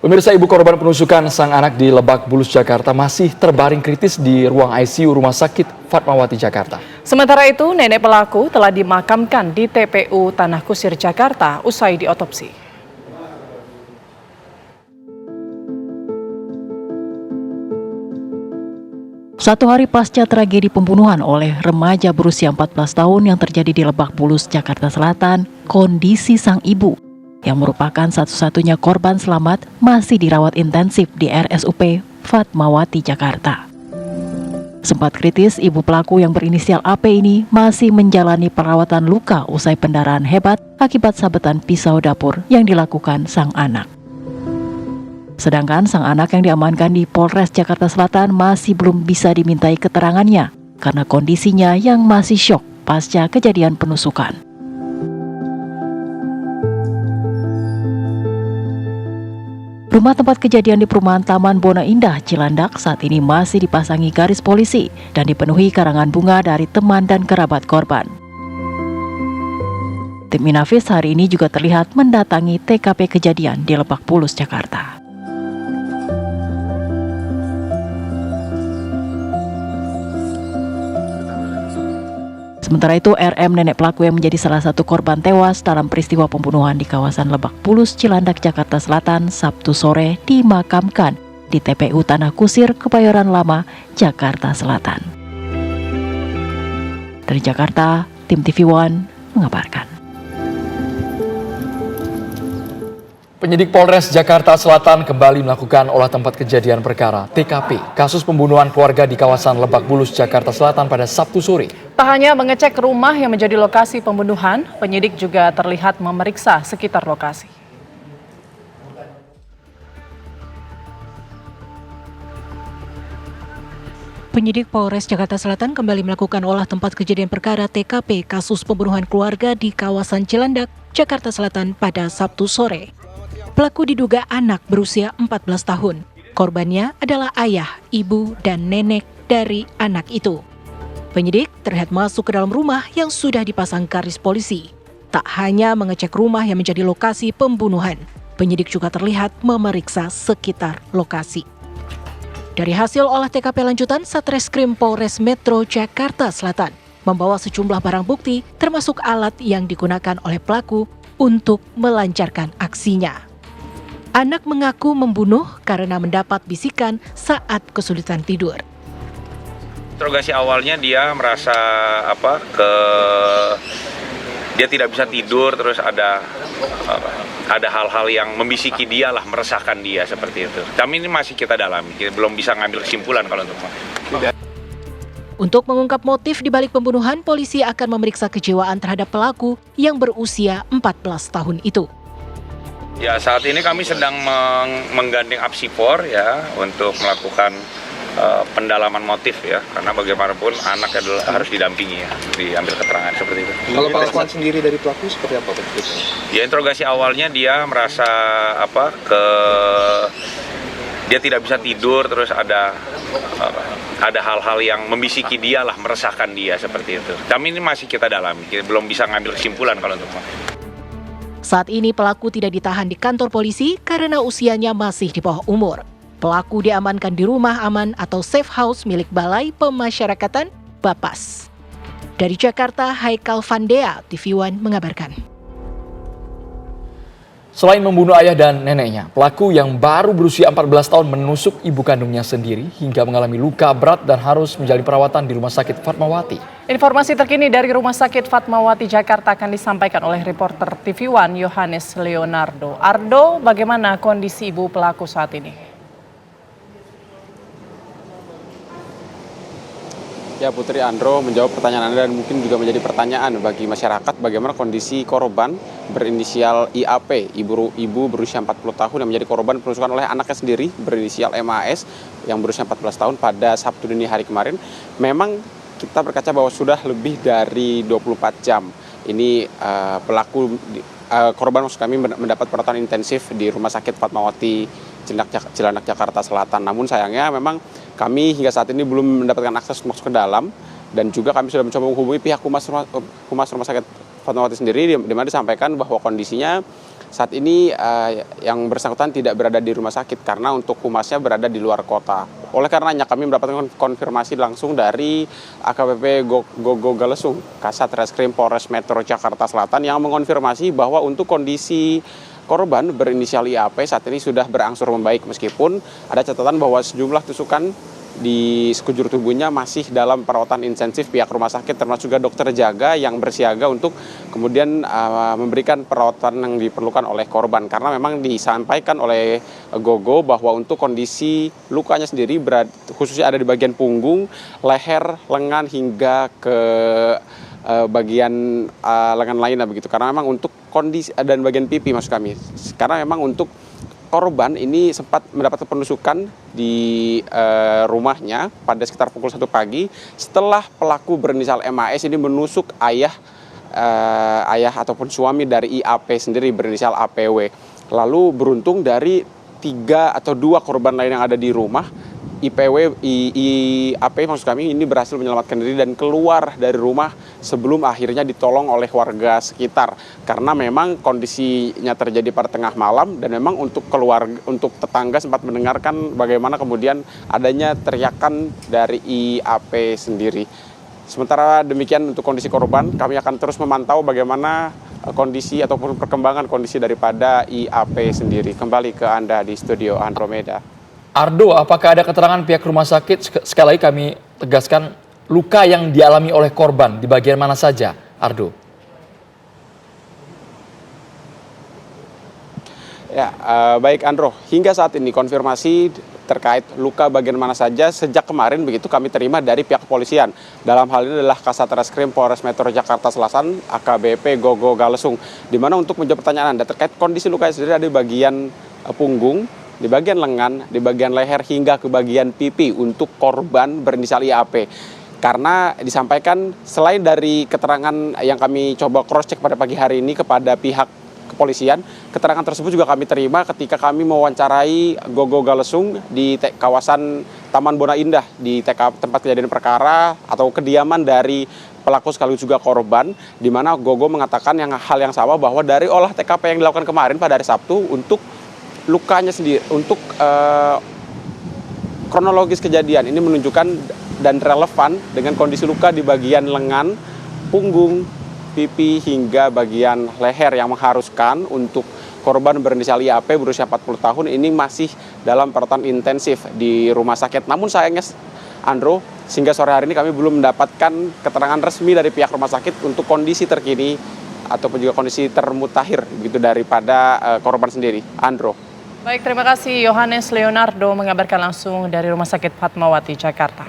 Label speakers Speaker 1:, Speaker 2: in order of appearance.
Speaker 1: Pemirsa, ibu korban penusukan sang anak di Lebak Bulus, Jakarta masih terbaring kritis di ruang ICU Rumah Sakit Fatmawati, Jakarta.
Speaker 2: Sementara itu, nenek pelaku telah dimakamkan di TPU Tanah Kusir, Jakarta usai diotopsi.
Speaker 3: Satu hari pasca tragedi pembunuhan oleh remaja berusia 14 tahun yang terjadi di Lebak Bulus, Jakarta Selatan, kondisi sang ibu yang merupakan satu-satunya korban selamat masih dirawat intensif di RSUP Fatmawati, Jakarta. Sempat kritis, ibu pelaku yang berinisial AP ini masih menjalani perawatan luka usai pendarahan hebat akibat sabetan pisau dapur yang dilakukan sang anak. Sedangkan sang anak yang diamankan di Polres Jakarta Selatan masih belum bisa dimintai keterangannya karena kondisinya yang masih syok pasca kejadian penusukan. Rumah tempat kejadian di perumahan Taman Bona Indah, Cilandak saat ini masih dipasangi garis polisi dan dipenuhi karangan bunga dari teman dan kerabat korban. Tim Inavis hari ini juga terlihat mendatangi TKP kejadian di Lebak Bulus, Jakarta. Sementara itu, RM nenek pelaku yang menjadi salah satu korban tewas dalam peristiwa pembunuhan di kawasan Lebak Bulus, Cilandak, Jakarta Selatan, Sabtu sore dimakamkan di TPU Tanah Kusir, Kebayoran Lama, Jakarta Selatan. Dari Jakarta, tim TV One mengabarkan.
Speaker 1: Penyidik Polres Jakarta Selatan kembali melakukan olah tempat kejadian perkara TKP kasus pembunuhan keluarga di kawasan Lebak Bulus, Jakarta Selatan pada Sabtu sore.
Speaker 2: Tak hanya mengecek rumah yang menjadi lokasi pembunuhan, penyidik juga terlihat memeriksa sekitar lokasi.
Speaker 3: Penyidik Polres Jakarta Selatan kembali melakukan olah tempat kejadian perkara TKP kasus pembunuhan keluarga di kawasan Cilandak, Jakarta Selatan pada Sabtu sore. Pelaku diduga anak berusia 14 tahun. Korbannya adalah ayah, ibu, dan nenek dari anak itu. Penyidik terlihat masuk ke dalam rumah yang sudah dipasang garis polisi. Tak hanya mengecek rumah yang menjadi lokasi pembunuhan, penyidik juga terlihat memeriksa sekitar lokasi. Dari hasil olah TKP lanjutan, Satreskrim Polres Metro Jakarta Selatan membawa sejumlah barang bukti termasuk alat yang digunakan oleh pelaku untuk melancarkan aksinya. Anak mengaku membunuh karena mendapat bisikan saat kesulitan tidur.
Speaker 4: Interogasi awalnya dia merasa dia tidak bisa tidur, terus ada hal-hal yang membisiki dia lah, meresahkan dia seperti itu. Kami ini masih kita dalami, belum bisa ngambil kesimpulan kalau untuk
Speaker 3: Untuk mengungkap motif di balik pembunuhan, polisi akan memeriksa kejiwaan terhadap pelaku yang berusia 14 tahun itu.
Speaker 4: Ya, saat ini kami sedang menggandeng Apsipor ya untuk melakukan pendalaman motif ya, karena bagaimanapun anak adalah harus didampingi ya, diambil keterangan seperti itu.
Speaker 5: Kalau pengakuan sendiri dari pelaku seperti apa?
Speaker 4: Ya, interogasi awalnya dia merasa dia tidak bisa tidur, terus ada hal-hal yang membisiki dia lah, meresahkan dia seperti itu. Kami ini masih kita dalami, belum bisa ngambil kesimpulan kalau untuk
Speaker 3: Saat ini pelaku tidak ditahan di kantor polisi karena usianya masih di bawah umur. Pelaku diamankan di rumah aman atau safe house milik Balai Pemasyarakatan Bapas. Dari Jakarta, Haikal Vandea, TV One mengabarkan.
Speaker 1: Selain membunuh ayah dan neneknya, pelaku yang baru berusia 14 tahun menusuk ibu kandungnya sendiri hingga mengalami luka berat dan harus menjalani perawatan di Rumah Sakit Fatmawati.
Speaker 2: Informasi terkini dari Rumah Sakit Fatmawati, Jakarta akan disampaikan oleh reporter TV One Yohanes Leonardo. Ardo, bagaimana kondisi ibu pelaku saat ini?
Speaker 5: Ya, Putri, Andro menjawab pertanyaan Anda dan mungkin juga menjadi pertanyaan bagi masyarakat bagaimana kondisi korban berinisial IAP, ibu berusia 40 tahun yang menjadi korban penusukan oleh anaknya sendiri berinisial MAS yang berusia 14 tahun pada Sabtu dini hari kemarin. Memang kita berkaca bahwa sudah lebih dari 24 jam ini korban maksud kami mendapat perawatan intensif di Rumah Sakit Fatmawati Cilandak, Jakarta Selatan. Namun sayangnya memang kami hingga saat ini belum mendapatkan akses masuk ke dalam, dan juga kami sudah mencoba menghubungi pihak Humas Rumah Sakit Fatmawati sendiri, di mana disampaikan bahwa kondisinya saat ini yang bersangkutan tidak berada di rumah sakit karena untuk humasnya berada di luar kota. Oleh karenanya kami mendapatkan konfirmasi langsung dari AKBP Gogo Galesung, Kasat Reskrim Polres Metro Jakarta Selatan yang mengonfirmasi bahwa untuk kondisi korban berinisial IAP saat ini sudah berangsur membaik meskipun ada catatan bahwa sejumlah tusukan di sekujur tubuhnya masih dalam perawatan intensif pihak rumah sakit, termasuk juga dokter jaga yang bersiaga untuk kemudian memberikan perawatan yang diperlukan oleh korban. Karena memang disampaikan oleh Gogo bahwa untuk kondisi lukanya sendiri khususnya ada di bagian punggung, leher, lengan hingga ke bagian lengan lainnya begitu. Karena memang untuk kondisi dan bagian pipi maksud kami. Karena memang untuk korban ini sempat mendapat penusukan di rumahnya pada sekitar pukul 1 pagi setelah pelaku berinisial MAS ini menusuk ayah ataupun suami dari IAP sendiri berinisial APW. Lalu beruntung dari 3 atau 2 korban lain yang ada di rumah, IAP maksud kami ini berhasil menyelamatkan diri dan keluar dari rumah sebelum akhirnya ditolong oleh warga sekitar. Karena memang kondisinya terjadi pada tengah malam dan memang untuk tetangga sempat mendengarkan bagaimana kemudian adanya teriakan dari IAP sendiri. Sementara demikian untuk kondisi korban, kami akan terus memantau bagaimana kondisi ataupun perkembangan kondisi daripada IAP sendiri. Kembali ke Anda di studio Andromeda.
Speaker 1: Ardo, apakah ada keterangan pihak rumah sakit? Sekali lagi kami tegaskan, luka yang dialami oleh korban di bagian mana saja, Ardo?
Speaker 5: Ya, baik Andro, hingga saat ini konfirmasi terkait luka bagian mana saja sejak kemarin begitu kami terima dari pihak kepolisian. Dalam hal ini adalah Kasat Reskrim Polres Metro Jakarta Selatan AKBP Gogo Galesung. Di mana untuk menjawab pertanyaan Anda terkait kondisi luka sendiri ada di bagian punggung, di bagian lengan, di bagian leher hingga ke bagian pipi untuk korban berinisial IAP. Karena disampaikan selain dari keterangan yang kami coba cross check pada pagi hari ini kepada pihak kepolisian, keterangan tersebut juga kami terima ketika kami mewawancarai Gogo Galesung di kawasan Taman Bona Indah di tempat kejadian perkara atau kediaman dari pelaku sekaligus juga korban, di mana Gogo mengatakan hal yang sama bahwa dari olah TKP yang dilakukan kemarin pada hari Sabtu untuk lukanya sendiri, untuk kronologis kejadian ini menunjukkan dan relevan dengan kondisi luka di bagian lengan, punggung, pipi hingga bagian leher yang mengharuskan untuk korban berinisial IAP berusia 40 tahun ini masih dalam perawatan intensif di rumah sakit. Namun sayangnya Andro, sehingga sore hari ini kami belum mendapatkan keterangan resmi dari pihak rumah sakit untuk kondisi terkini ataupun juga kondisi termutakhir gitu daripada korban sendiri. Andro.
Speaker 2: Baik, terima kasih Yohanes Leonardo mengabarkan langsung dari Rumah Sakit Fatmawati, Jakarta.